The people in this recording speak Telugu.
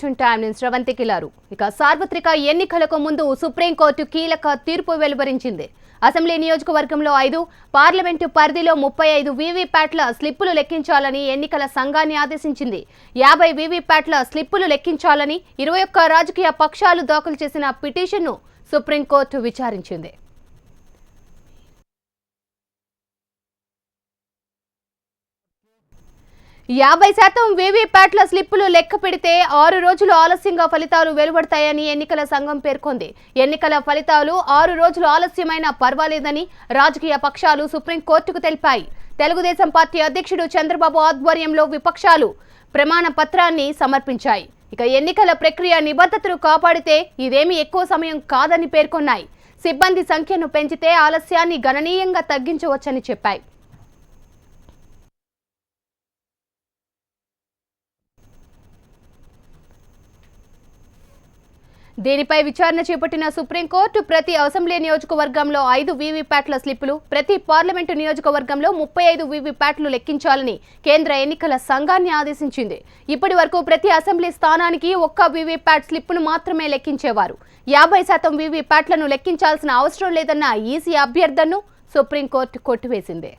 యాక్షన్ టైమ్ ని శ్రవంతి కిలారు. ఇక సార్వత్రిక ఎన్నికలకు ముందు సుప్రీంకోర్టు కీలక తీర్పు వెలువరించింది. అసెంబ్లీ నియోజకవర్గంలో 5, పార్లమెంటు పరిధిలో 35 వీవీప్యాట్ల స్లిప్పులు లెక్కించాలని ఎన్నికల సంఘాన్ని ఆదేశించింది. 50 వీవీప్యాట్ల స్లిప్పులు లెక్కించాలని 21 రాజకీయ పక్షాలు దాఖలు చేసిన పిటిషన్ను సుప్రీంకోర్టు విచారించింది. 50% వీవీప్యాట్ల స్లిప్పులు లెక్క పెడితే 6 రోజులు ఆలస్యంగా ఫలితాలు వెలువడతాయని ఎన్నికల సంఘం పేర్కొంది. ఎన్నికల ఫలితాలు 6 రోజులు ఆలస్యమైనా పర్వాలేదని రాజకీయ పక్షాలు సుప్రీంకోర్టుకు తెలిపాయి. తెలుగుదేశం పార్టీ అధ్యక్షుడు చంద్రబాబు ఆధ్వర్యంలో విపక్షాలు ప్రమాణ పత్రాన్ని సమర్పించాయి. ఇక ఎన్నికల ప్రక్రియ నిబద్ధతను కాపాడితే ఇదేమీ ఎక్కువ సమయం కాదని పేర్కొన్నాయి. సిబ్బంది సంఖ్యను పెంచితే ఆలస్యాన్ని గణనీయంగా తగ్గించవచ్చని చెప్పాయి. దీనిపై విచారణ చేపట్టిన సుప్రీంకోర్టు ప్రతి అసెంబ్లీ నియోజకవర్గంలో 5 వీవీప్యాట్ల స్లిప్పులు, ప్రతి పార్లమెంటు నియోజకవర్గంలో 35 వీవీప్యాట్లు లెక్కించాలని కేంద్ర ఎన్నికల సంఘాన్ని ఆదేశించింది. ఇప్పటి వరకు ప్రతి అసెంబ్లీ స్థానానికి 1 వీవీప్యాట్ స్లిప్పును మాత్రమే లెక్కించేవారు. 50% వీవీప్యాట్లను లెక్కించాల్సిన అవసరం లేదన్న ఈసీ అభ్యర్థనను సుప్రీంకోర్టు కొట్టివేసింది.